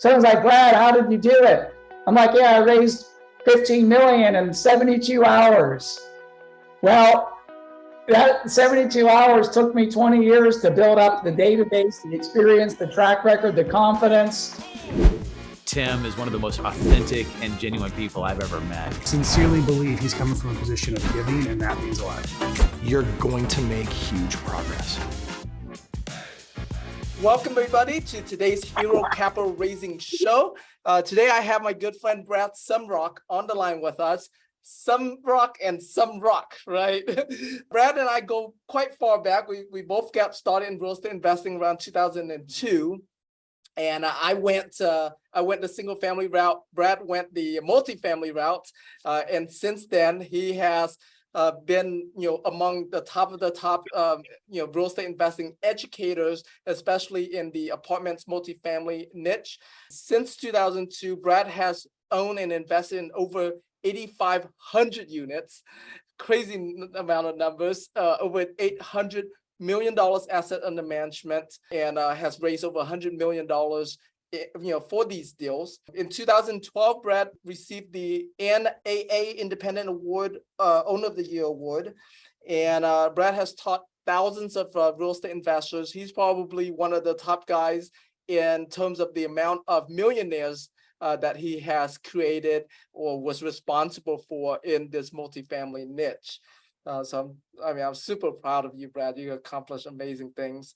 Someone's like, Brad, how did you do it? I'm like, yeah, I raised 15 million in 72 hours. Well, that 72 hours took me 20 years to build up the database, the experience, the track record, the confidence. Tim is one of the most authentic and genuine people I've ever met. Sincerely believe he's coming from a position of giving, and that means a lot. You're going to make huge progress. Welcome, everybody, to today's Hero Capital Raising Show. Today, I have my good friend, Brad Sumrok, on the line with us. Sumrok and Sumrok, right? Brad and I go quite far back. We both got started in real estate investing around 2002. And I went the single family route. Brad went the multi-family route. And since then, he has been, among the top of the top, real estate investing educators, especially in the apartments multifamily niche. Since 2002, Brad has owned and invested in over 8,500 units, crazy amount of numbers, over $800 million asset under management, and has raised over $100 million for these deals. In 2012, Brad received the NAA Independent Award, Owner of the Year Award. And Brad has taught thousands of real estate investors. He's probably one of the top guys in terms of the amount of millionaires that he has created or was responsible for in this multifamily niche. I'm super proud of you, Brad. You accomplished amazing things.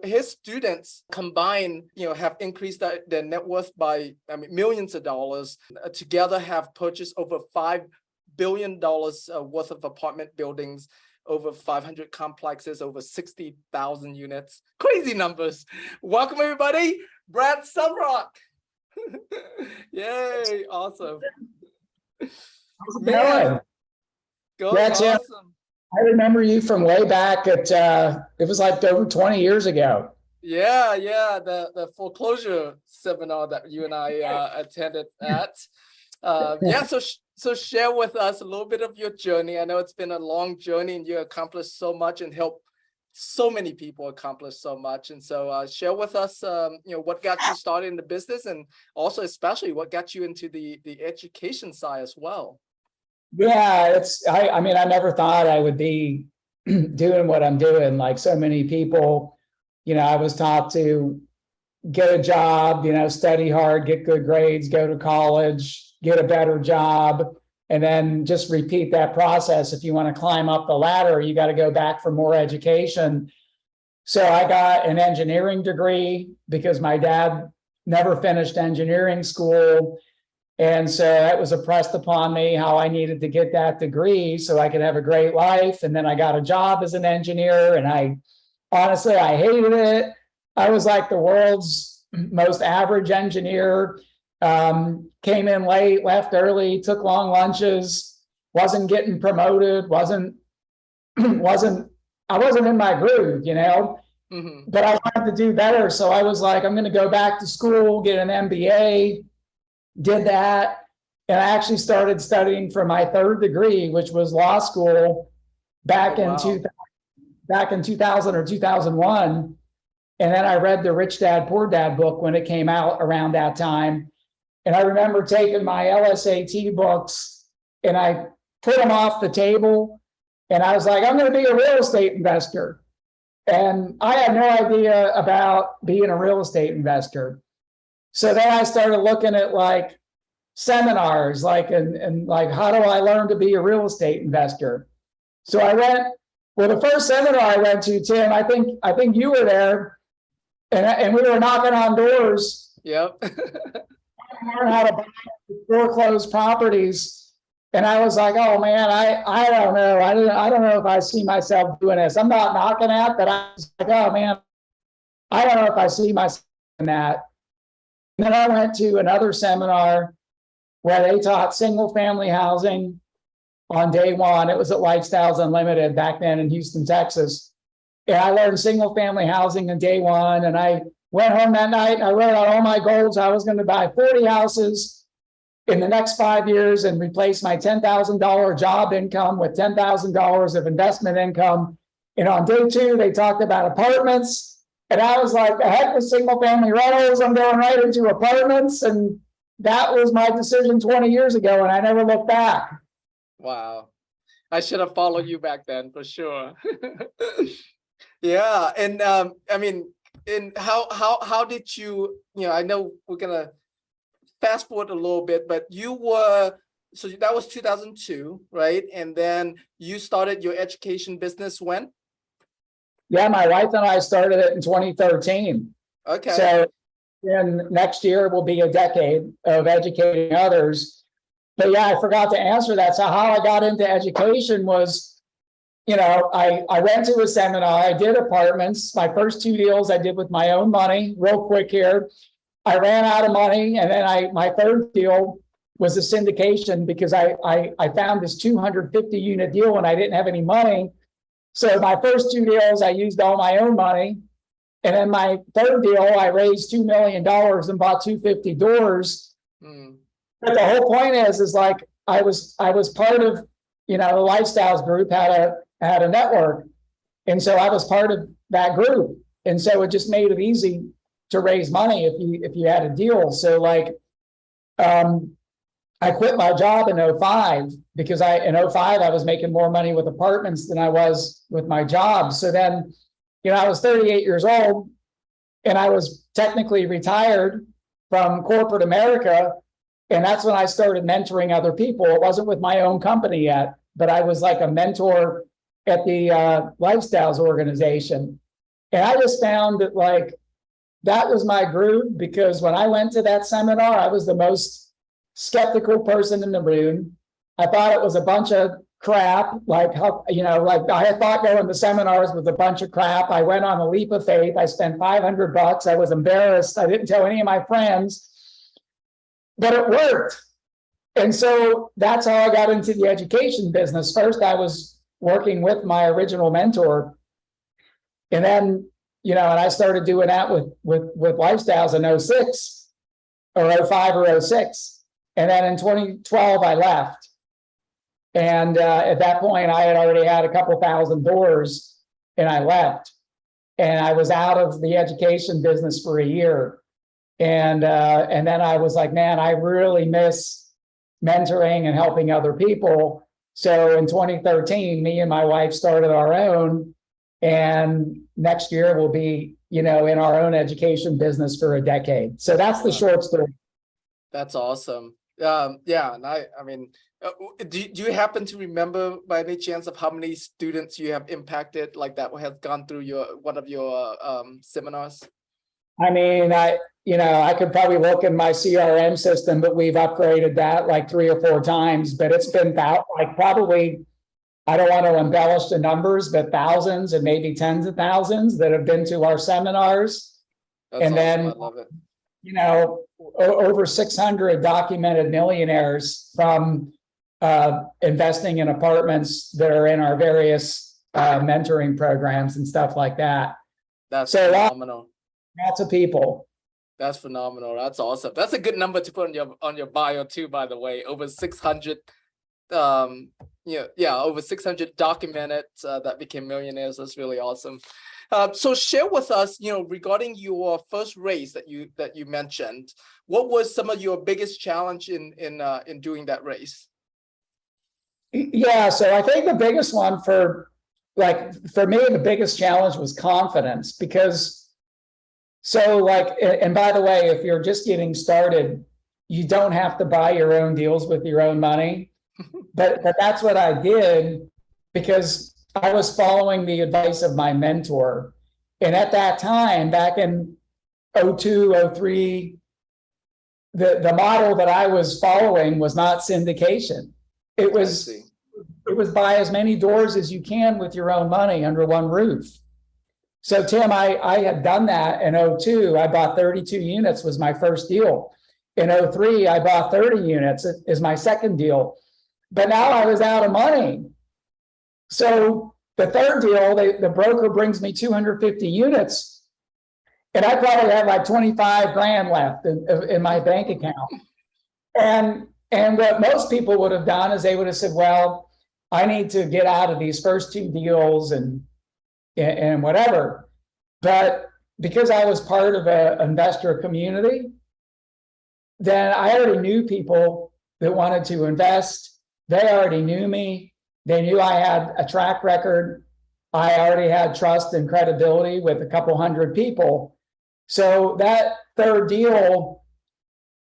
His students combined, have increased their net worth by, millions of dollars. Together have purchased over $5 billion worth of apartment buildings, over 500 complexes, over 60,000 units. Crazy numbers. Welcome, everybody. Brad Sumrok. Yay, awesome. Man. Awesome. I remember you from way back at, it was like over 20 years ago. Yeah, the foreclosure seminar that you and I attended at. So share with us a little bit of your journey. I know it's been a long journey and you accomplished so much and helped so many people accomplish so much. And so share with us, what got you started in the business, and also especially what got you into the education side as well. Yeah, I never thought I would be doing what I'm doing. Like so many people, I was taught to get a job, study hard, get good grades, go to college, get a better job, and then just repeat that process. If you want to climb up the ladder, you got to go back for more education. So I got an engineering degree because my dad never finished engineering school. And so it was impressed upon me how I needed to get that degree so I could have a great life. And then I got a job as an engineer, and I hated it. I was like the world's most average engineer. Came in late, left early, took long lunches, wasn't getting promoted, I wasn't in my groove, Mm-hmm. But I wanted to do better. So I was like, I'm going to go back to school, get an MBA. Did that, and I actually started studying for my third degree, which was law school back in 2000 or 2001. And then I read the Rich Dad Poor Dad book when it came out around that time. And I remember taking my LSAT books and I put them off the table, and I was like, I'm going to be a real estate investor. And I had no idea about being a real estate investor. So then I started looking at like seminars, and how do I learn to be a real estate investor? So I went, the first seminar I went to, Tim, I think you were there, and we were knocking on doors. Yep. Learn how to buy foreclosed properties. And I was like, oh man, I don't know. I don't know if I see myself doing this. I'm not knocking at, but I was like, oh man, I don't know if I see myself in that. And then I went to another seminar where they taught single family housing on day one. It was at Lifestyles Unlimited back then in Houston, Texas. And I learned single family housing on day one. And I went home that night and I wrote out all my goals. I was going to buy 40 houses in the next 5 years and replace my $10,000 job income with $10,000 of investment income. And on day two, they talked about apartments. And I was like, the heck with single family rentals, I'm going right into apartments. And that was my decision 20 years ago, and I never looked back. Wow. I should have followed you back then for sure. Yeah. And I mean, and how did you, I know we're gonna fast forward a little bit, but so that was 2002, right? And then you started your education business when? Yeah, my wife and I started it in 2013. Okay. So then next year will be a decade of educating others. But yeah, I forgot to answer that. So how I got into education was, I went to a seminar, I did apartments. My first 2 deals I did with my own money. Real quick here, I ran out of money, and then my third deal was a syndication because I found this 250 unit deal and I didn't have any money. So my first 2 deals, I used all my own money. And then my third deal, I raised $2 million and bought 250 doors. But the whole point is like, I was part of, the lifestyles group had a network. And so I was part of that group. And so it just made it easy to raise money if you had a deal. So like, I quit my job in 2005 because in 2005 I was making more money with apartments than I was with my job. So then, I was 38 years old and I was technically retired from corporate America. And that's when I started mentoring other people. It wasn't with my own company yet, but I was like a mentor at the Lifestyles organization. And I just found that like, that was my groove, because when I went to that seminar, I was the most skeptical person in the room. I thought it was a bunch of crap, like I thought going to seminars was a bunch of crap. I went on a leap of faith. I spent $500. I was embarrassed. I didn't tell any of my friends, but it worked. And so that's how I got into the education business. First, I was working with my original mentor, and then and I started doing that with Lifestyles in 06 or 05 or 06. And then in 2012, I left. And at that point, I had already had a couple thousand doors, and I left. And I was out of the education business for a year. And then I was like, man, I really miss mentoring and helping other people. So in 2013, me and my wife started our own. And next year we'll be, in our own education business for a decade. So that's the short story. That's awesome. Yeah, and I mean, do you happen to remember by any chance of how many students you have impacted, like that has gone through one of your seminars? I mean, I could probably look in my CRM system, but we've upgraded that like 3 or 4 times. But it's been about like probably, I don't want to embellish the numbers, but thousands and maybe tens of thousands that have been to our seminars. That's and awesome. Then, I love it. Over 600 documented millionaires from investing in apartments that are in our various mentoring programs and stuff like that. That's phenomenal. Lots of people. That's phenomenal. That's awesome. That's a good number to put on your bio too, by the way. Over 600 over 600 documented that became millionaires. That's really awesome. So share with us, regarding your first race that you mentioned, what was some of your biggest challenge in doing that race? Yeah, so I think the biggest one for me, the biggest challenge was confidence, because and by the way, if you're just getting started, you don't have to buy your own deals with your own money. But that's what I did, because I was following the advice of my mentor. And at that time, back in 02, 03, the model that I was following was not syndication. It was buy as many doors as you can with your own money under one roof. So Tim, I had done that in 02. I bought 32 units was my first deal. In 03, I bought 30 units as my second deal. But now I was out of money. So the third deal, the broker brings me 250 units, and I probably have like 25 grand left in my bank account. And what most people would have done is they would have said, well, I need to get out of these first 2 deals and whatever. But because I was part of an investor community, then I already knew people that wanted to invest. They already knew me. They knew I had a track record. I already had trust and credibility with a couple hundred people. So that third deal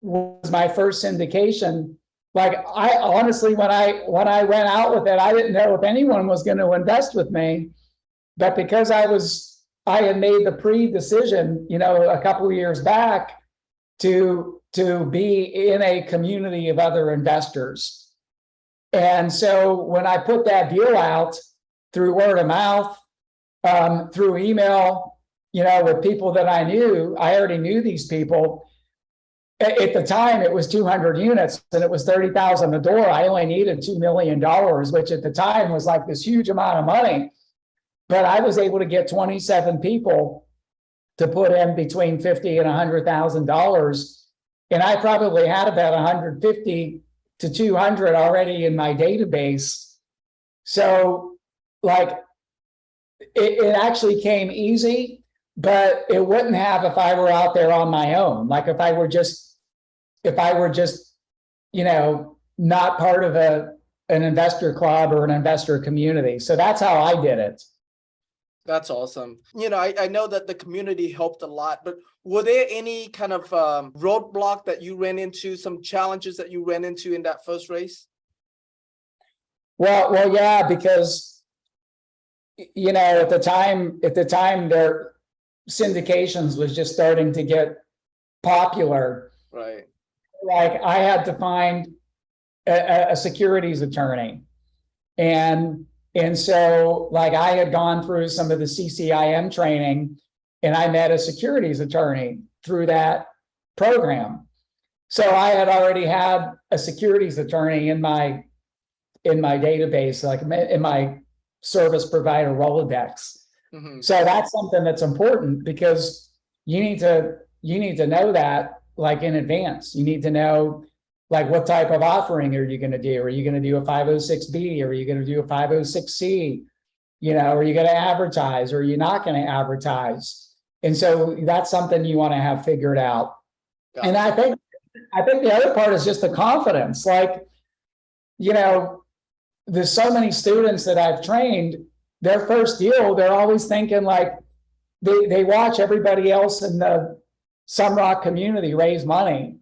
was my first syndication. Like, I honestly, when I went out with it, I didn't know if anyone was going to invest with me, but because I had made the pre-decision, a couple of years back to be in a community of other investors. And so when I put that deal out through word of mouth, through email, with people that I knew, I already knew these people. At the time, it was 200 units and it was 30,000 a door. I only needed $2 million, which at the time was like this huge amount of money. But I was able to get 27 people to put in between $50,000 and $100,000. And I probably had about 150 to 200 already in my database. So like, it actually came easy, but it wouldn't have if I were out there on my own. Like if I were just, not part of an investor club or an investor community. So that's how I did it. That's awesome. I know that the community helped a lot, but were there any kind of roadblock that you ran into, some challenges that you ran into in that first race? Well, yeah, because, at the time, their syndications was just starting to get popular. Right. Like I had to find a securities attorney. And so like I had gone through some of the CCIM training and I met a securities attorney through that program. So I had already had a securities attorney in my database, like in my service provider Rolodex. Mm-hmm. So that's something that's important because you need to know that like in advance. You need to know like what type of offering are you going to do? Are you going to do a 506B? Or are you going to do a 506C? Are you going to advertise or are you not going to advertise? And so that's something you want to have figured out. Got and it. I think the other part is just the confidence. Like, there's so many students that I've trained, their first deal, they're always thinking like they watch everybody else in the Sumrok community raise money.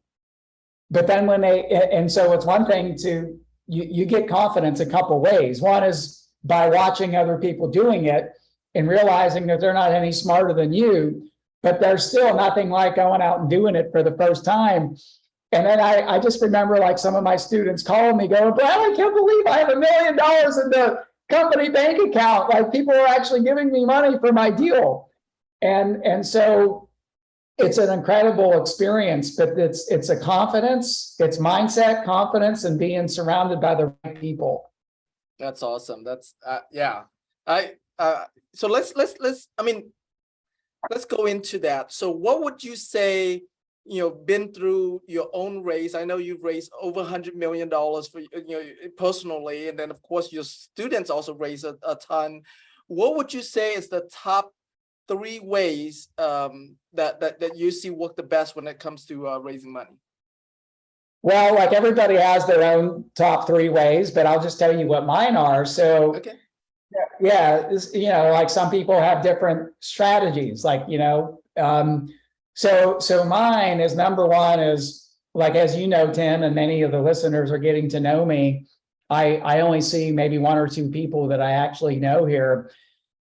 But then and so it's one thing to, you get confidence a couple ways. One is by watching other people doing it and realizing that they're not any smarter than you, but there's still nothing like going out and doing it for the first time. And then I just remember like some of my students calling me going, Brad, I can't believe I have $1 million in the company bank account. Like people are actually giving me money for my deal. And so it's an incredible experience, but it's a confidence, it's mindset, confidence, and being surrounded by the right people. That's awesome. That's yeah. So let's go into that. So what would you say, been through your own raise? I know you've raised over $100 million for, personally. And then of course your students also raise a ton. What would you say is the top 3 ways that you see work the best when it comes to raising money? Well, like everybody has their own top 3 ways, but I'll just tell you what mine are. So Okay. yeah, like some people have different strategies, like, so mine is number 1 is like, as you know, Tim, and many of the listeners are getting to know me. I only see maybe 1 or 2 people that I actually know here.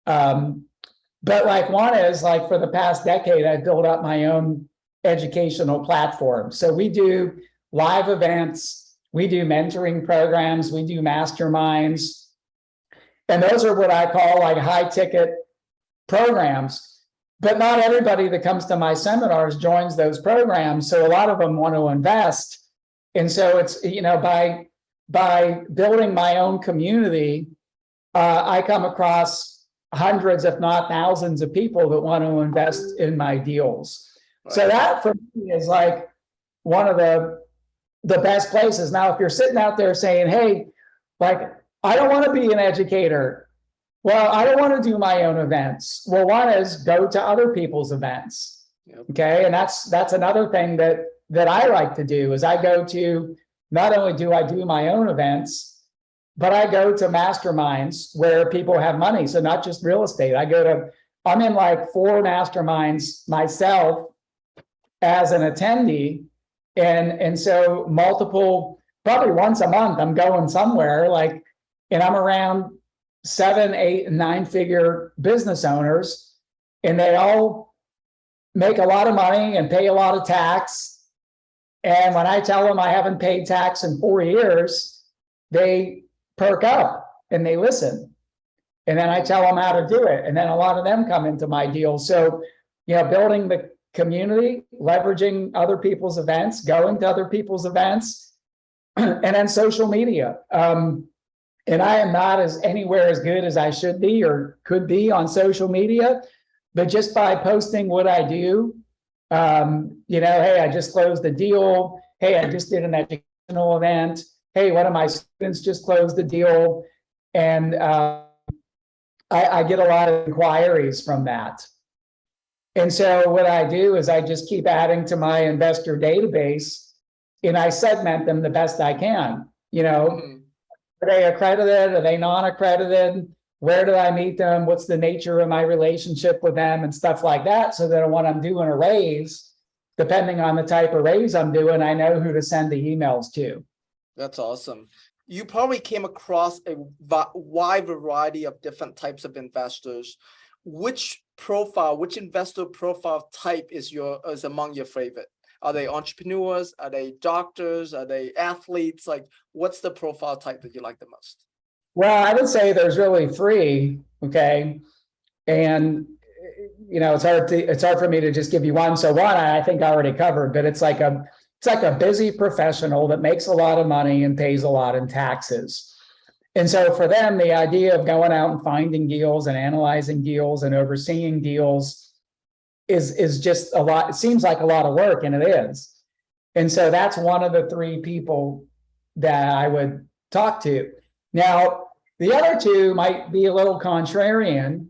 But like one is like for the past decade, I've built up my own educational platform. So we do live events, we do mentoring programs, we do masterminds. And those are what I call like high ticket programs. But not everybody that comes to my seminars joins those programs. So a lot of them want to invest. And so it's, by building my own community, I come across hundreds, if not thousands of people that want to invest in my deals. Right. So that for me is like one of the best places. Now, if you're sitting out there saying, hey, like, I don't want to be an educator, Well, I don't want to do my own events. Well, one is go to other people's events. Yep. Okay. And that's another thing that I like to do is I go to, not only do I do my own events, but I go to masterminds where people have money. So not just real estate. I'm in like 4 masterminds myself as an attendee. And so probably once a month, I'm going somewhere and I'm around 7, 8, and 9-figure business owners, and they all make a lot of money and pay a lot of tax. And when I tell them I haven't paid tax in 4 years, they perk up and they listen. And then I tell them how to do it. And then a lot of them come into my deal. So, building the community, leveraging other people's events, going to other people's events, and then social media. And I am not anywhere as good as I should be or could be on social media, but just by posting what I do, hey, I just closed a deal. Hey, I just did an educational event. Hey, one of my students just closed a deal. And I get a lot of inquiries from that. And so what I do is I just keep adding to my investor database and I segment them the best I can, Are they accredited? Are they non-accredited? Where did I meet them? What's the nature of my relationship with them and stuff like that? So that when I'm doing a raise, depending on the type of raise I'm doing, I know who to send the emails to. That's awesome. You probably came across a wide variety of different types of investors. Which investor profile type is among your favorite? Are they entrepreneurs? Are they doctors? Are they athletes? What's the profile type that you like the most? Well, I would say there's really 3. Okay. And, it's hard for me to just give you one. So one, I think I already covered, but it's like a busy professional that makes a lot of money and pays a lot in taxes. And so for them, the idea of going out and finding deals and analyzing deals and overseeing deals is just a lot. It seems like a lot of work, and it is. And so that's one of the 3 people that I would talk to. Now, the other 2 might be a little contrarian,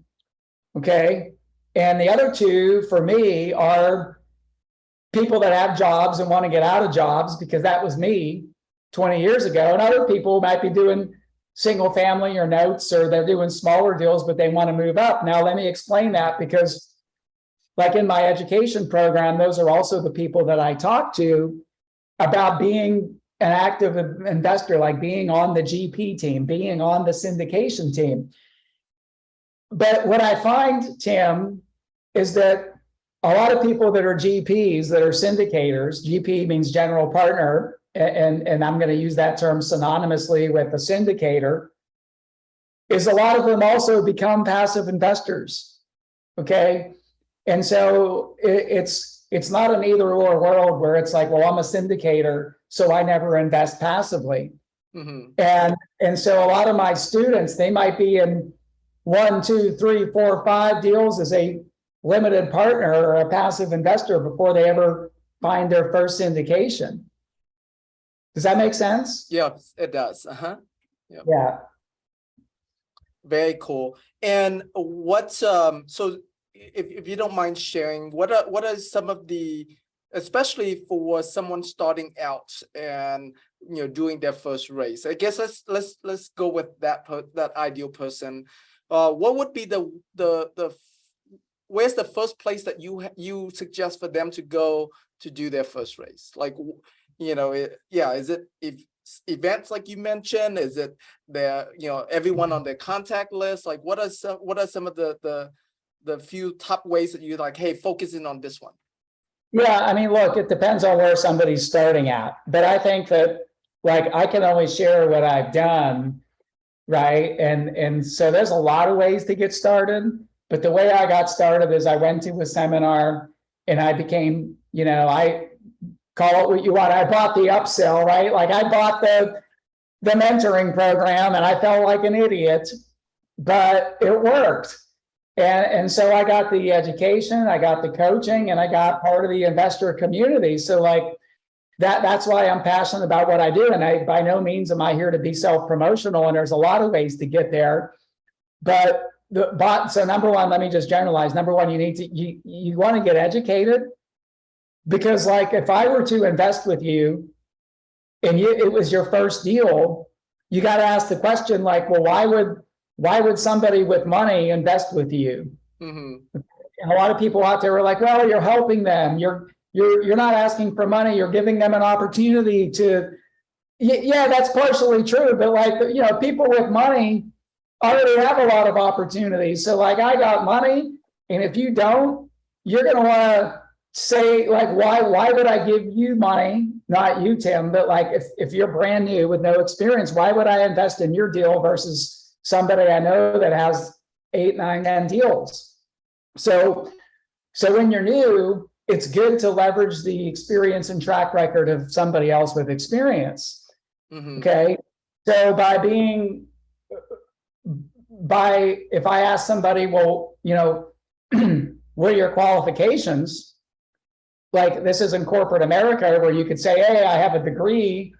okay? And the other 2 for me are people that have jobs and want to get out of jobs, because that was me 20 years ago. And other people might be doing single family or notes, or they're doing smaller deals, but they want to move up. Now, let me explain that, because in my education program, those are also the people that I talk to about being an active investor, like being on the GP team, being on the syndication team. But what I find, Tim, is that a lot of people that are GPs, that are syndicators, GP means general partner, and I'm going to use that term synonymously with a syndicator, is a lot of them also become passive investors. Okay. And so it's not an either or world where it's like, well, I'm a syndicator, so I never invest passively. Mm-hmm. And so a lot of my students, they might be in 1, 2, 3, 4, 5 deals as a limited partner or a passive investor before they ever find their first syndication. Does that make sense? Yeah, it does. Yep. Yeah. Very cool. And what's so if you don't mind sharing, what are some of the, especially for someone starting out and doing their first raise? I guess let's go with that ideal person. What would be the where's the first place that you suggest for them to go to do their first raise? Is it events like you mentioned? Is it their everyone on their contact list? What are some of the few top ways that you hey, focusing on this one? Yeah, I mean, look, it depends on where somebody's starting at, but I think that I can only share what I've done, right? And so there's a lot of ways to get started, but the way I got started is I went to a seminar and I became, I call it what you want. I bought the upsell, right? I bought the mentoring program and I felt like an idiot, but it worked. And so I got the education, I got the coaching, and I got part of the investor community. So that's why I'm passionate about what I do. And by no means am I here to be self-promotional. And there's a lot of ways to get there. So number one, let me just generalize. Number one, you want to get educated, because like if I were to invest with you and it was your first deal, you got to ask the question like, well, why would somebody with money invest with you? Mm-hmm. And a lot of people out there are like, well, you're helping them. You're not asking for money. You're giving them an opportunity to. Yeah, that's partially true. But like, people with money already have a lot of opportunities. So like, I got money, and if you don't, you're going to want to say like, why would I give you money? Not you, Tim, but like if you're brand new with no experience, why would I invest in your deal versus somebody I know that has 8, 9, 10 deals? So when you're new, it's good to leverage the experience and track record of somebody else with experience. Mm-hmm. Okay. So if I ask somebody, well, what are your qualifications? Like, this is in corporate America where you could say, hey, I have a degree,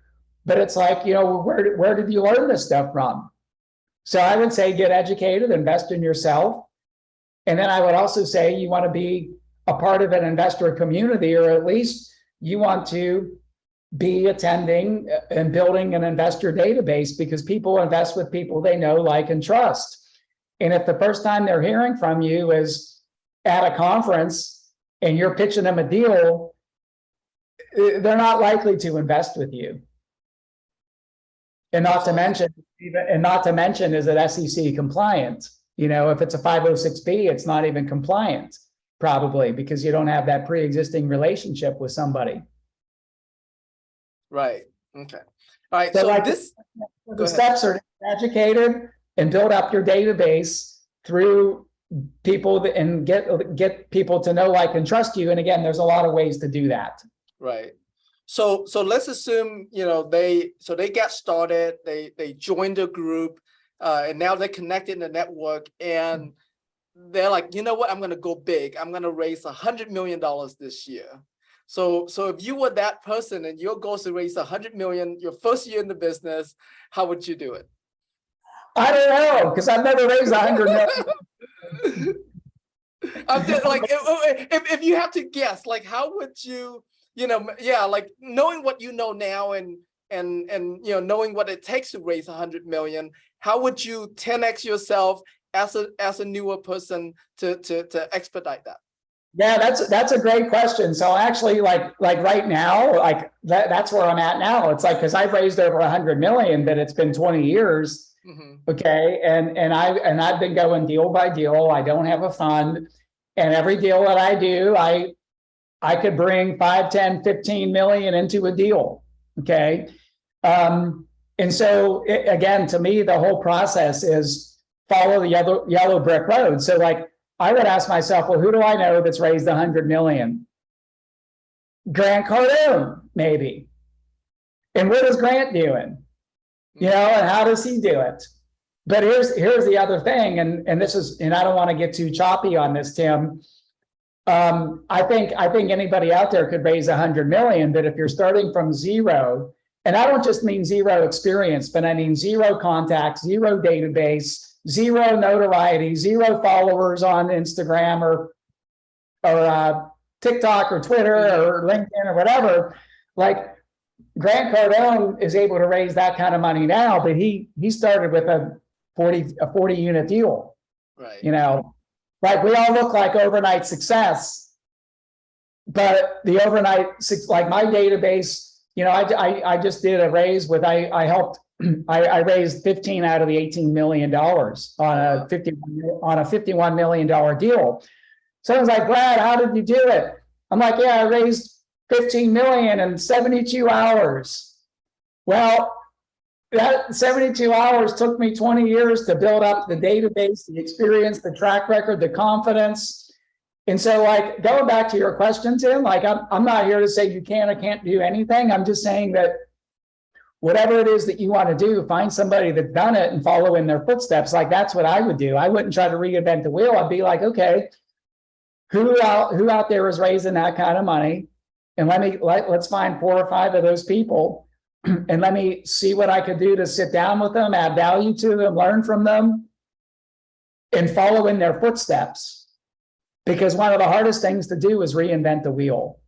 but it's like, where did you learn this stuff from? So I would say get educated, invest in yourself. And then I would also say you want to be a part of an investor community, or at least you want to be attending and building an investor database, because people invest with people they know, like, and trust. And if the first time they're hearing from you is at a conference and you're pitching them a deal, they're not likely to invest with you. And not to mention, is it SEC compliant? If it's a 506B, it's not even compliant, probably, because you don't have that pre-existing relationship with somebody. Right. Okay. All right. So like the steps are educated and build up your database through people and get people to know, like, and trust you. And again, there's a lot of ways to do that. Right. So let's assume, they get started, they joined the group, and now they're connected in the network, and they're like, you know what, I'm going to go big. I'm going to raise $100 million this year. So if you were that person and your goal is to raise $100 million, your first year in the business, how would you do it? I don't know, because I've never raised $100 million. I'm just like, if you have to guess, like, how would you, like, knowing what you know now and knowing what it takes to raise $100 million, how would you 10x yourself as a newer person to expedite that? Yeah, that's a great question. So actually, like right now, like that's where I'm at now. It's like, because I've raised over 100 million, but it's been 20 years. Mm-hmm. Okay. And I've been going deal by deal. I don't have a fund. And every deal that I do, I could bring 5, 10, 15 million into a deal. Okay. And so again, to me, the whole process is follow the yellow brick road. So like, I would ask myself, well, who do I know that's raised 100 million? Grant Cardone, maybe. And what is Grant doing? And how does he do it? But here's the other thing, and I don't want to get too choppy on this, Tim. I think anybody out there could raise 100 million, but if you're starting from zero, and I don't just mean zero experience, but I mean zero contacts, zero database, zero notoriety, zero followers on Instagram or TikTok or Twitter or LinkedIn or whatever. Like, Grant Cardone is able to raise that kind of money now, but he started with a 40 unit deal. Right. Like, we all look like overnight success, but the overnight, like my database, I just did a raise with, I helped. I raised 15 out of the $18 million on a $51 million deal. Someone's like, Brad, how did you do it? I'm like, yeah, I raised 15 million in 72 hours. Well, that 72 hours took me 20 years to build up the database, the experience, the track record, the confidence. And so, like, going back to your question, Tim, like, I'm not here to say you can or can't do anything. I'm just saying that whatever it is that you want to do, find somebody that's done it and follow in their footsteps. Like, that's what I would do. I wouldn't try to reinvent the wheel. I'd be like, okay, who out there is raising that kind of money? And let's find 4 or 5 of those people, and let me see what I could do to sit down with them, add value to them, learn from them, and follow in their footsteps. Because one of the hardest things to do is reinvent the wheel.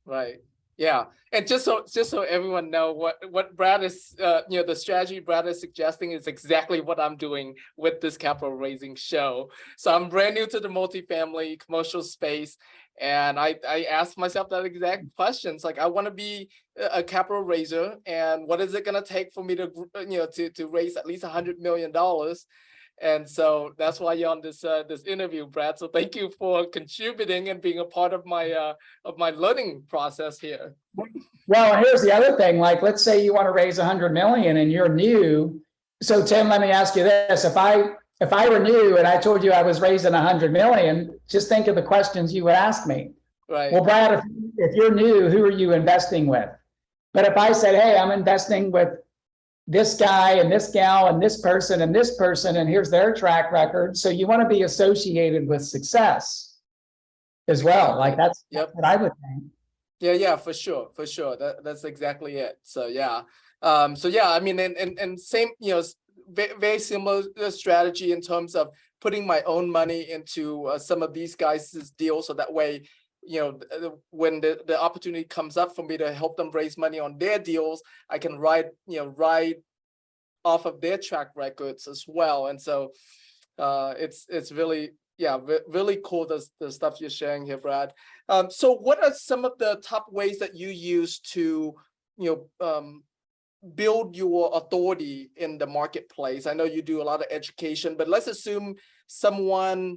Right. Yeah. And just so everyone know what Brad is, the strategy Brad is suggesting is exactly what I'm doing with this capital raising show. So I'm brand new to the multifamily commercial space. And I asked myself that exact question. It's like, I want to be a capital raiser, and what is it going to take for me to, to raise at least $100 million? And so that's why you're on this interview, Brad. So thank you for contributing and being a part of my learning process here. Well, here's the other thing. Like, let's say you want to raise 100 million and you're new. So Tim, let me ask you this: if I were new and I told you I was raising 100 million, just think of the questions you would ask me. Right. Well, Brad, if you're new, who are you investing with? But if I said, hey, I'm investing with this guy and this gal and this person, and here's their track record. So you want to be associated with success as well. Like that's what I would think. Yeah, for sure. That's exactly it. So yeah. I mean, and same, very similar strategy in terms of putting my own money into some of these guys' deals, so that way, when the opportunity comes up for me to help them raise money on their deals, I can ride off of their track records as well. And so it's really, really cool, the stuff you're sharing here, Brad. So what are some of the top ways that you use to build your authority in the marketplace? I know you do a lot of education, but let's assume someone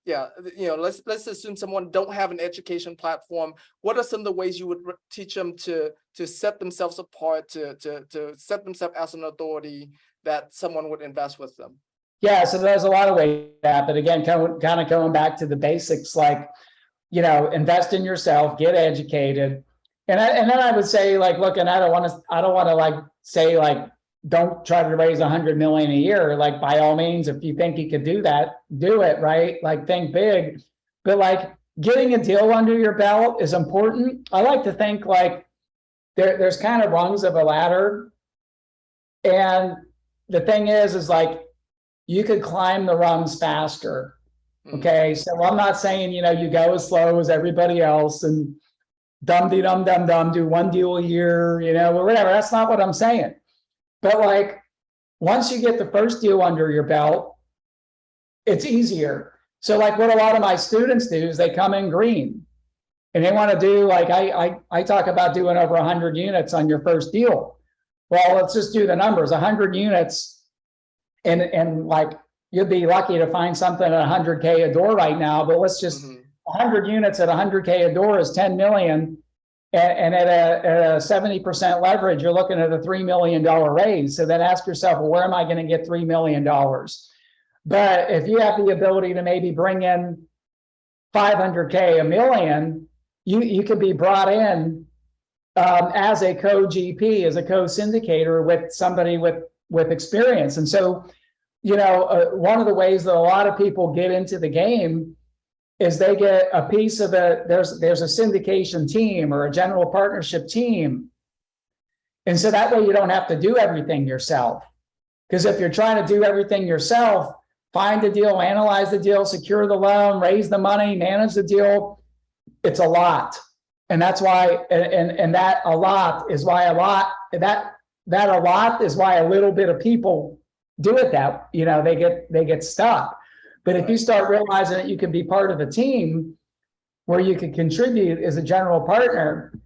let's assume someone don't have an education platform. What are some of the ways you would teach them to set themselves apart, to set themselves as an authority that someone would invest with them? Yeah, so there's a lot of ways that, but again, kind of going back to the basics, like, invest in yourself, get educated. And then I would say, like, look, and I don't want to like say, like, don't try to raise 100 million a year. Like, by all means, if you think you could do that, do it, right? Like, think big. But like, getting a deal under your belt is important. I like to think like there's kind of rungs of a ladder. And the thing is like, you could climb the rungs faster. Okay. So I'm not saying, you go as slow as everybody else and dum-de-dum-dum-dum, do one deal a year, or whatever. That's not what I'm saying. But like, once you get the first deal under your belt, it's easier. So like, what a lot of my students do is they come in green and they want to do, like, I talk about doing over 100 units on your first deal. Well, let's just do the numbers, 100 units. And like, you'll be lucky to find something at 100K a door right now, but let's just 100 units at 100K a door is 10 million. And at a 70% leverage, you're looking at a $3 million raise. So then ask yourself, well, where am I going to get $3 million? But if you have the ability to maybe bring in 500K, a million, you could be brought in as a co-GP, as a co-syndicator with somebody with experience. And so, one of the ways that a lot of people get into the game is they get a piece of there's a syndication team or a general partnership team. And so that way you don't have to do everything yourself. Because if you're trying to do everything yourself, find the deal, analyze the deal, secure the loan, raise the money, manage the deal, it's a lot. And that's why, and that a lot is why a little bit of people do it that, they get stuck. But if you start realizing that you can be part of a team where you can contribute as a general partner,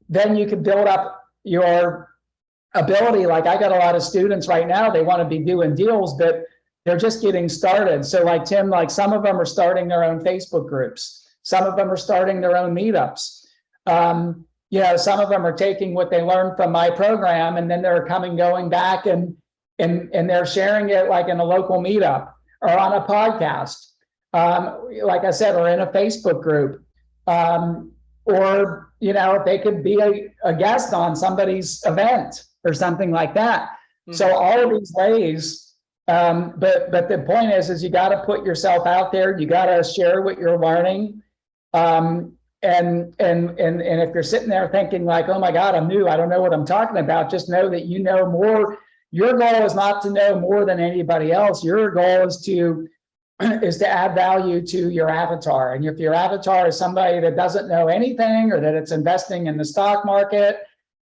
then you can build up your ability. Like, I got a lot of students right now, they want to be doing deals, but they're just getting started. So like Tim, like some of them are starting their own Facebook groups. Some of them are starting their own meetups. Some of them are taking what they learned from my program, and then they're going back and they're sharing it like in a local meetup or on a podcast, like I said, or in a Facebook group, or, if they could be a guest on somebody's event or something like that. Mm-hmm. So all of these ways, but the point is you got to put yourself out there. You got to share what you're learning. And if you're sitting there thinking like, oh my God, I'm new, I don't know what I'm talking about, just know that you know more your goal is not to know more than anybody else. Your goal is to add value to your avatar. And if your avatar is somebody that doesn't know anything, or that it's investing in the stock market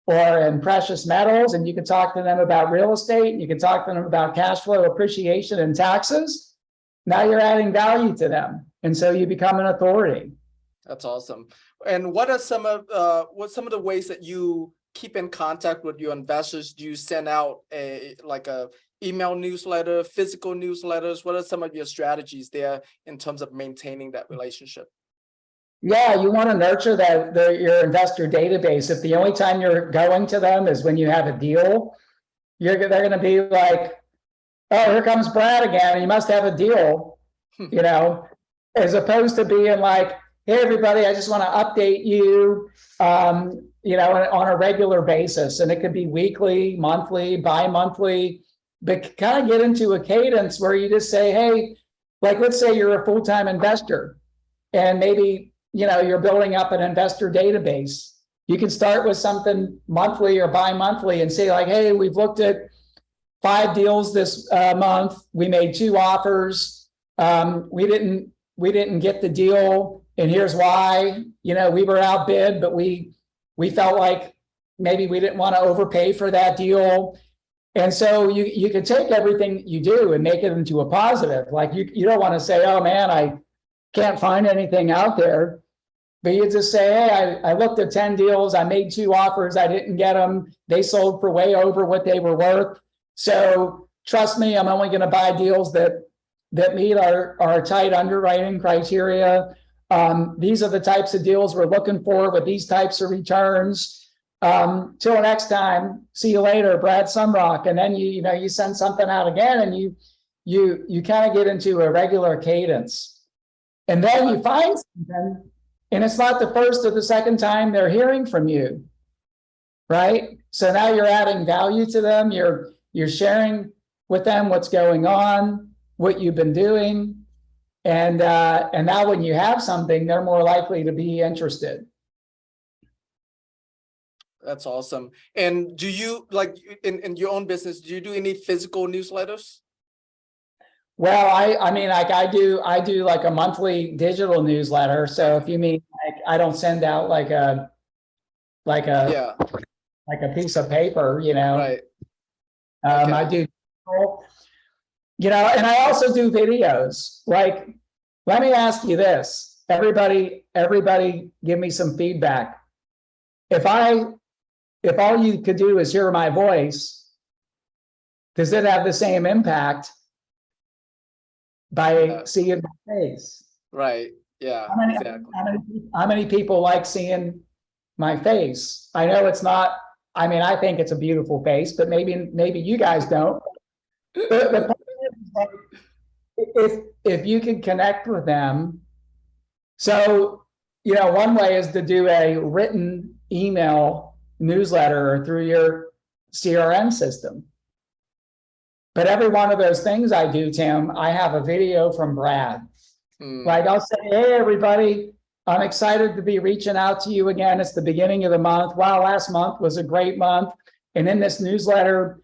or in precious metals, and you can talk to them about real estate, and you can talk to them about cash flow appreciation and taxes, now you're adding value to them. And so you become an authority. That's awesome. And what are some of the ways that you keep in contact with your investors? Do you send out a email newsletter, physical newsletters? What are some of your strategies there in terms of maintaining that relationship? Yeah, you want to nurture your investor database. If the only time you're going to them is when you have a deal, they're going to be like, oh, here comes Brad again, and you must have a deal, you know, as opposed to being like, hey, everybody, I just want to update you, you know, on a regular basis. And it could be weekly, monthly, bi-monthly, but kind of get into a cadence where you just say, hey, like, let's say you're a full-time investor, and maybe, you know, you're building up an investor database. You can start with something monthly or bi-monthly and say like, hey, we've looked at 5 deals this month. We made 2 offers. We didn't get the deal, and here's why. You know, we were outbid, but we felt like maybe we didn't want to overpay for that deal. And so you can take everything you do and make it into a positive. Like you don't want to say, oh man, I can't find anything out there. But you just say, hey, I looked at 10 deals. I made 2 offers. I didn't get them. They sold for way over what they were worth. So trust me, I'm only going to buy deals that meet our tight underwriting criteria. These are the types of deals we're looking for with these types of returns. Till next time, see you later, Brad Sumrok. And then you send something out again, and you kind of get into a regular cadence. And then you find something, and it's not the first or the second time they're hearing from you, right? So now you're adding value to them. You're sharing with them what's going on, what you've been doing. And now when you have something, they're more likely to be interested. That's awesome. And do you, like, in your own business, do you do any physical newsletters? Well, I mean, like I do like a monthly digital newsletter. So if you mean like I don't send out like a piece of paper, you know. Right. Okay. I do, you know, and I also do videos. Like, let me ask you this. Everybody give me some feedback. If all you could do is hear my voice, does it have the same impact by seeing my face? Right. Yeah. Exactly. How many people like seeing my face? I know it's not. I mean, I think it's a beautiful face, but maybe you guys don't. The point is, if you can connect with them, so you know, one way is to do a written email newsletter through your CRM system. But every one of those things I do, Tim, I have a video from Brad. Like I'll say, hey, everybody, I'm excited to be reaching out to you again. It's the beginning of the month. Wow, last month was a great month. And in this newsletter,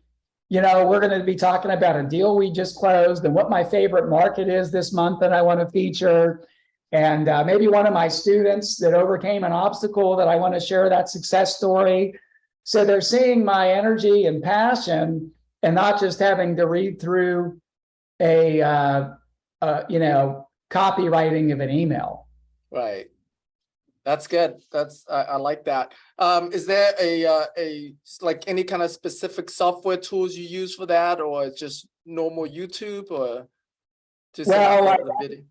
you know, we're going to be talking about a deal we just closed and what my favorite market is this month that I want to feature. And maybe one of my students that overcame an obstacle that I want to share that success story. So they're seeing my energy and passion, and not just having to read through a you know, copywriting of an email. Right. That's good. I like that. Is there a like any kind of specific software tools you use for that, or just normal YouTube, or just the video?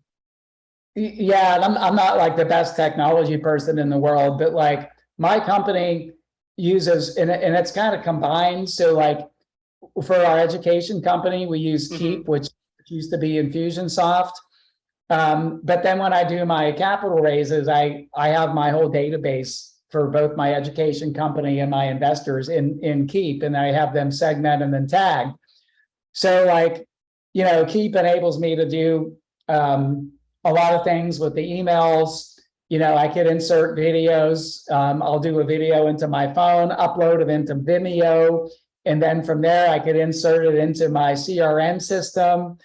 Yeah, and I'm not like the best technology person in the world, but like my company uses, and it's kind of combined. So like for our education company, we use Keep, which used to be Infusionsoft. But then when I do my capital raises, I have my whole database for both my education company and my investors in Keep, and I have them segmented and then tagged. So like, you know, Keep enables me to do a lot of things with the emails. You know, I could insert videos. I'll do a video into my phone, upload it into Vimeo, And then from there, I could insert it into my CRM system.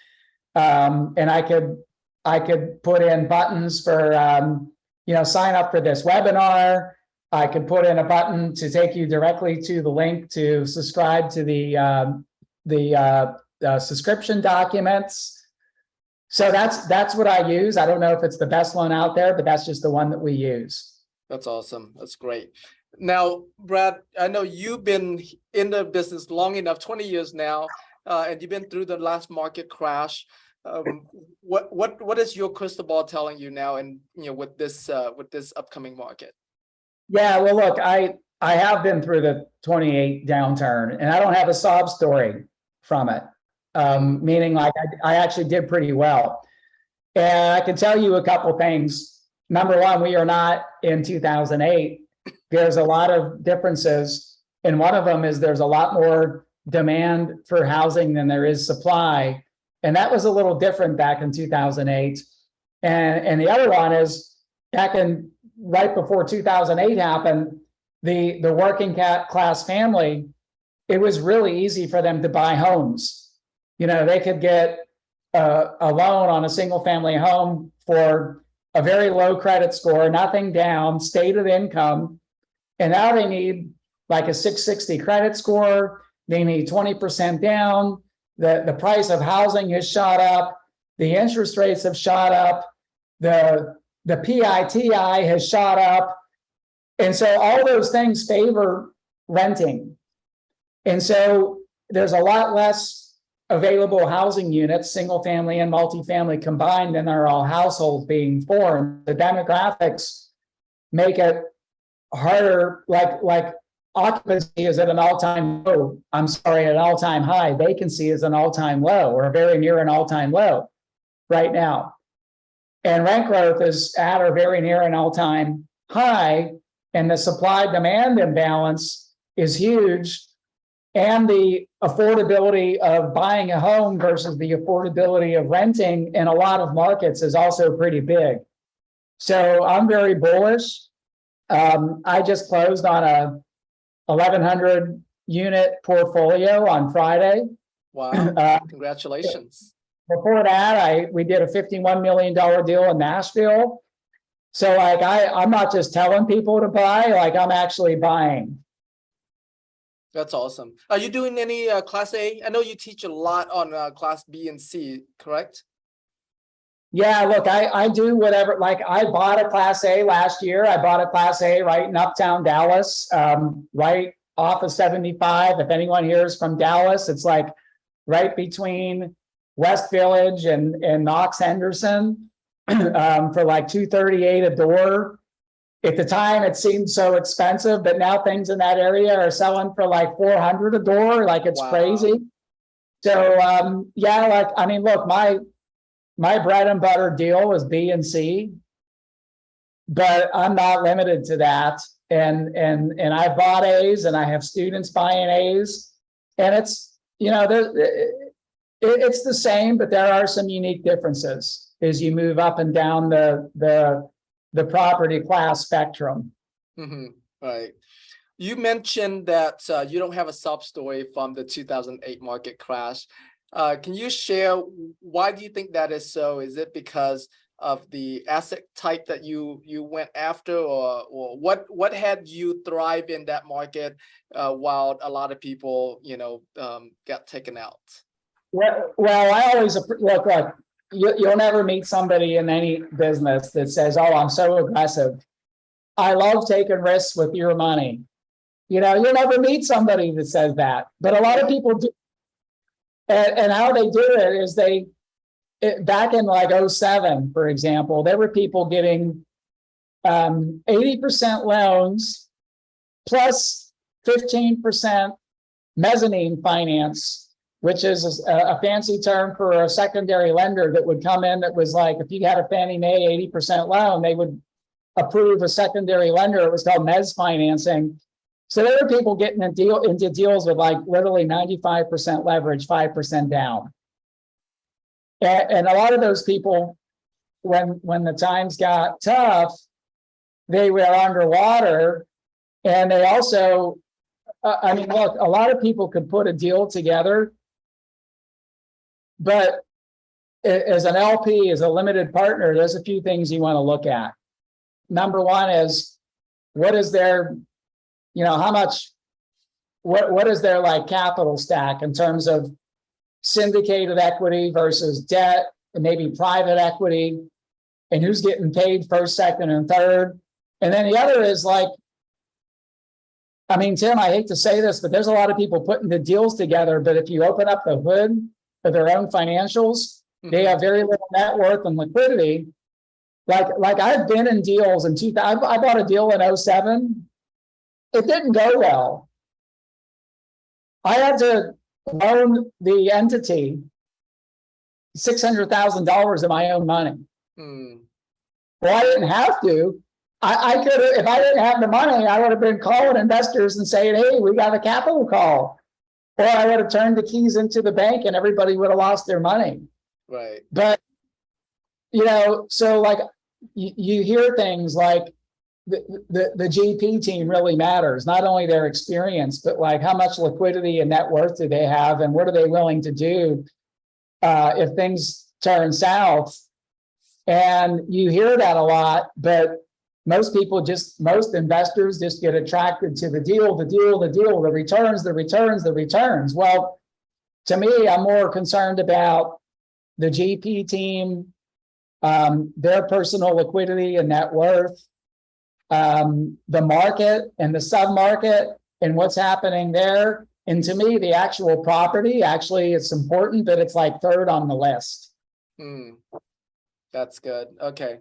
And I could put in buttons for, sign up for this webinar. I could put in a button to take you directly to the link to subscribe to the subscription documents. So that's what I use. I don't know if it's the best one out there, but that's just the one that we use. That's awesome. That's great. Now, Brad, I know you've been in the business long enough, 20 years now, and you've been through the last market crash. What is your crystal ball telling you now, and with this upcoming market? Yeah, well, look, I have been through the 28 downturn, and I don't have a sob story from it. Meaning like I actually did pretty well. And I can tell you a couple things. Number one, we are not in 2008. There's a lot of differences. And one of them is there's a lot more demand for housing than there is supply. And that was a little different back in 2008. And the other one is back in right before 2008 happened, the working class family, it was really easy for them to buy homes. They could get a loan on a single family home for a very low credit score, nothing down, stated income. And now they need like a 660 credit score. They need 20% down. The price of housing has shot up. The interest rates have shot up. The PITI has shot up. And so all those things favor renting. And so there's a lot less available housing units, single family and multifamily combined, than there are households being formed. The demographics make it harder, like occupancy is at an all-time low. I'm sorry, at an all-time high. Vacancy is an all-time low, or very near an all-time low right now. And rent growth is at or very near an all-time high, and the supply-demand imbalance is huge. And the affordability of buying a home versus the affordability of renting in a lot of markets is also pretty big. So I'm very bullish. I just closed on a 1,100 unit portfolio on Friday. Wow! Congratulations. Before that, we did a $51 million deal in Nashville. So like I'm not just telling people to buy, like I'm actually buying. That's awesome. Are you doing any Class A? I know you teach a lot on Class B and C, correct? Yeah, look, I do whatever. Like I bought a Class A last year. I bought a Class A right in Uptown Dallas, right off of 75. If anyone here is from Dallas, it's like right between West Village and Knox Henderson for like $238 a door. At the time, it seemed so expensive, but now things in that area are selling for like $400 a door. Like it's crazy. So yeah, like I mean, look, my bread and butter deal was B and C, but I'm not limited to that. And I bought A's, and I have students buying A's, and it's it's the same, but there are some unique differences as you move up and down the property class spectrum. Mm-hmm. Right. You mentioned that you don't have a sob story from the 2008 market crash. Can you share why do you think that is so? Is it because of the asset type that you went after, or what had you thrive in that market while a lot of people got taken out? Well, I always look like you'll never meet somebody in any business that says, "Oh, I'm so aggressive. I love taking risks with your money." You'll never meet somebody that says that, but a lot of people do. And how they do it is back in like 2007, for example, there were people getting 80% loans plus 15% mezzanine finance, which is a fancy term for a secondary lender that would come in that was like, if you had a Fannie Mae 80% loan, they would approve a secondary lender. It was called mezz financing. So there were people getting into deals with like literally 95% leverage, 5% down. And a lot of those people, when the times got tough, they were underwater. And they also, I mean, look, a lot of people could put a deal together, but as an LP, as a limited partner, there's a few things you want to look at. Number one is, what is their, how much, what is their like capital stack in terms of syndicated equity versus debt and maybe private equity, and who's getting paid first, second, and third. And then the other is like, I mean, Tim, I hate to say this, but there's a lot of people putting the deals together, but if you open up the hood of their own financials, they have very little net worth and liquidity. Like I've been in deals in 2000. I bought a deal in 2007. It didn't go well. I had to loan the entity $600,000 of my own money. Well, I didn't have to. I could have, if I didn't have the money, I would have been calling investors and saying, hey, we got a capital call. Or I would have turned the keys into the bank and everybody would have lost their money. Right. But, so like you hear things like the GP team really matters, not only their experience, but like how much liquidity and net worth do they have and what are they willing to do if things turn south. And you hear that a lot, but most investors just get attracted to the deal, the returns. Well, to me, I'm more concerned about the GP team, their personal liquidity and net worth, the market and the sub-market and what's happening there. And to me, the actual property, actually, it's important, but it's like third on the list. That's good. Okay.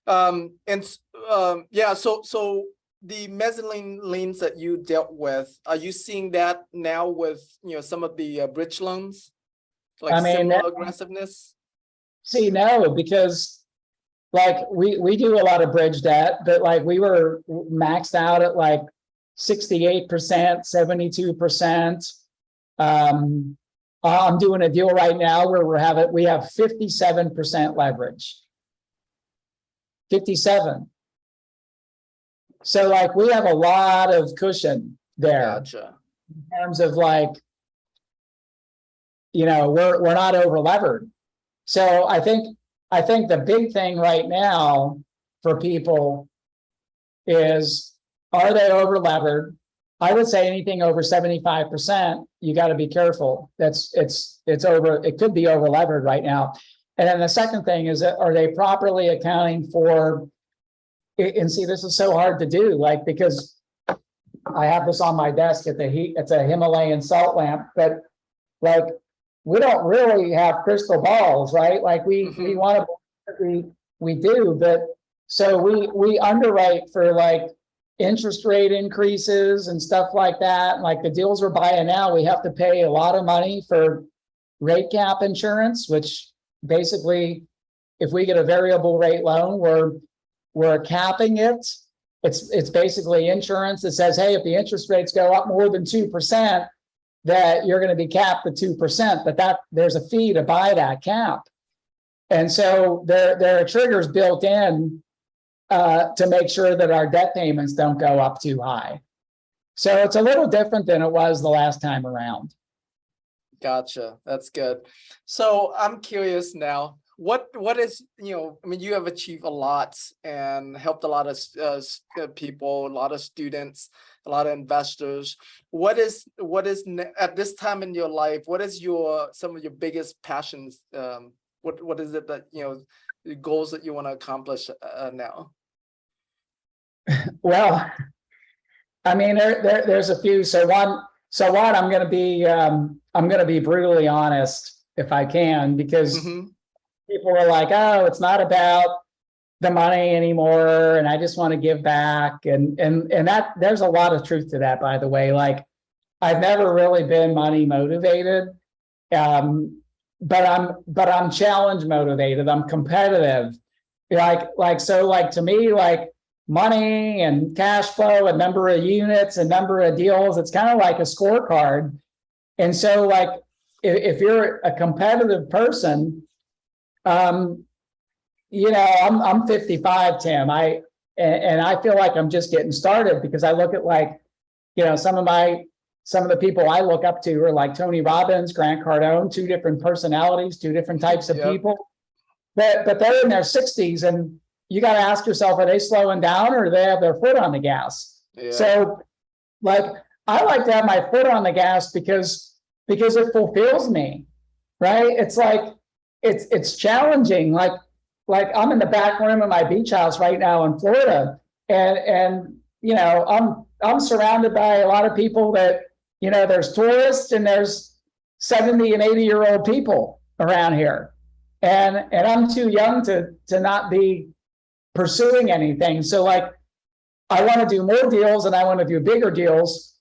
Yeah, so the mezzanine liens that you dealt with, are you seeing that now with some of the bridge loans, like similar aggressiveness? See, no, because like we do a lot of bridge debt, but like we were maxed out at like 68%, 72%. I'm doing a deal right now where we have 57% leverage. 57. So like we have a lot of cushion there. Gotcha. In terms of like, we're not over levered. So I think the big thing right now for people is, are they over levered? I would say anything over 75%, you got to be careful. It's over. It could be over levered right now. And then the second thing is, are they properly accounting for? And see, this is so hard to do, like, because I have this on my desk it's a Himalayan salt lamp, but like we don't really have crystal balls, right? Like we want to, we do, but so we underwrite for like interest rate increases and stuff like that. Like the deals we're buying now, we have to pay a lot of money for rate cap insurance, which basically, if we get a variable rate loan, we're capping it. It's basically insurance that says, hey, if the interest rates go up more than 2%, that you're going to be capped at 2%, but there's a fee to buy that cap. And so there are triggers built in to make sure that our debt payments don't go up too high. So it's a little different than it was the last time around. Gotcha. That's good. So I'm curious now, what is, I mean, you have achieved a lot and helped a lot of people, a lot of students, a lot of investors. What is at this time in your life, what is some of your biggest passions? What is it that, the goals that you want to accomplish now? Well, I mean, there's a few. So one, I'm going to be brutally honest if I can, because people are like, oh, it's not about the money anymore, and I just want to give back, and that there's a lot of truth to that, by the way. Like, I've never really been money motivated, but I'm challenge motivated. I'm competitive. So to me, like, money and cash flow and number of units and number of deals, it's kind of like a scorecard. And so, like, if you're a competitive person, I'm 55, Tim. And I feel like I'm just getting started, because I look at, like, some of my some of the people I look up to are like Tony Robbins, Grant Cardone, two different personalities, two different types of people. But they're in their 60s, and you got to ask yourself, are they slowing down or do they have their foot on the gas? Yeah. So like, I like to have my foot on the gas because it fulfills me, right? It's like, it's challenging. Like I'm in the back room of my beach house right now in Florida, and you know, I'm surrounded by a lot of people that, you know, there's tourists and there's 70 and 80-year-old people around here. And I'm too young to not be pursuing anything. So like, I want to do more deals and I want to do bigger deals,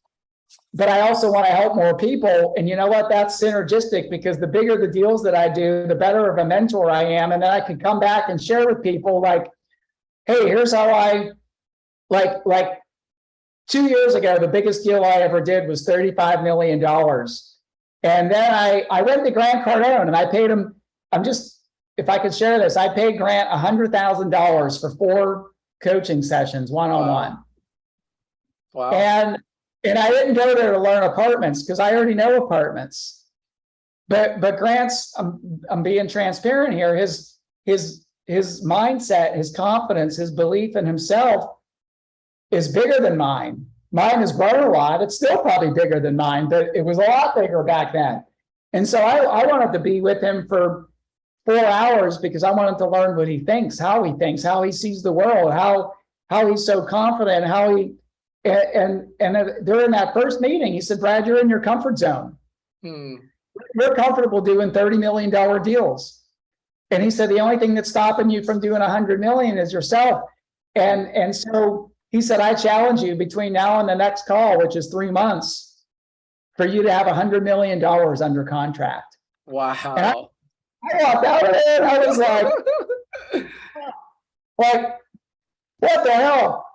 but I also want to help more people. And you know what? That's synergistic, because the bigger the deals that I do, the better of a mentor I am. And then I can come back and share with people like, hey, here's how I like 2 years ago, the biggest deal I ever did was $35 million. And then I went to Grant Cardone and I paid him, if I could share this, I paid Grant $100,000 for 4 coaching sessions, one-on-one. Wow. And I didn't go there to learn apartments because I already know apartments. But Grant's, I'm being transparent here, his mindset, his confidence, his belief in himself is bigger than mine. Mine has grown a lot. It's still probably bigger than mine, but it was a lot bigger back then. And so I wanted to be with him for 4 hours because I wanted to learn what he thinks, how he sees the world, how he's so confident, and during that first meeting, he said, Brad, you're in your comfort zone. You're comfortable doing $30 million deals. And he said, the only thing that's stopping you from doing 100 million is yourself. And so he said, I challenge you between now and the next call, which is 3 months, for you to have $100 million under contract. Wow. And I walked out of there and I was like, what the hell?